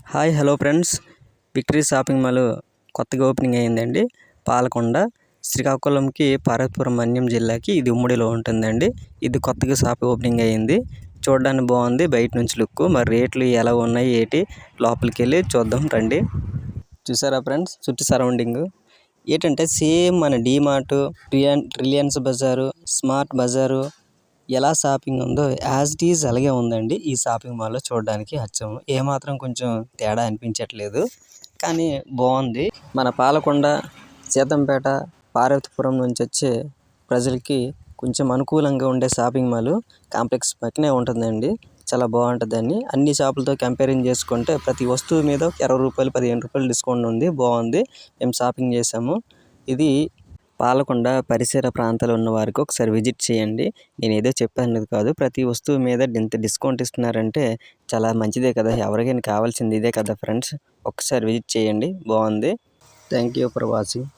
Hi hello friends, victory shopping mall కొత్తగా opening అయ్యిందండి. పాలకొండ శ్రీకాకుళంకి పార్వతీపురం మన్యం జిల్లాకి ఇది ఉమ్మడిలో ఉంటుందండి. ఇది కొత్తగా షాప్ ఓపెనింగ్ అయ్యింది. చూడడానికి బాగుంది బయట నుంచి లుక్. మరి రేట్లు ఎలా ఉన్నాయి ఏంటి లోపలికి వెళ్ళి చూద్దాం రండి. చూసారా ఫ్రెండ్స్, చుట్టూ సరౌండింగ్ ఏంటంటే సేమ్ మన డీమార్ట్, రిలయన్స్ బజారు, స్మార్ట్ బజారు ఎలా షాపింగ్ ఉందో యాజ్ ఇట్ ఈజ్ అలాగే ఉందండి ఈ షాపింగ్ మాల్లో. చూడడానికి అచ్చం ఏమాత్రం కొంచెం తేడా అనిపించట్లేదు, కానీ బాగుంది. మన పాలకొండ, సీతంపేట, పార్వతీపురం నుంచి వచ్చే ప్రజలకి కొంచెం అనుకూలంగా ఉండే షాపింగ్ మాల్ కాంప్లెక్స్ పక్కనే ఉంటుందండి. చాలా బాగుంటుందని అన్ని షాపులతో కంపేరింగ్ చేసుకుంటే ప్రతి వస్తువు మీద రూ. 20, రూ. 15 డిస్కౌంట్ ఉంది. బాగుంది, మేము షాపింగ్ చేసాము. ఇది పాలకొండ పరిసర ప్రాంతాలు ఉన్న వారికి ఒకసారి విజిట్ చేయండి. నేను ఏదో చెప్పాను కాదు, ప్రతి వస్తువు మీద ఇంత డిస్కౌంట్ ఇస్తున్నారంటే చాలా మంచిదే కదా. ఎవరికైనా కావాల్సింది ఇదే కదా ఫ్రెండ్స్. ఒకసారి విజిట్ చేయండి, బాగుంది. Thank you for watching.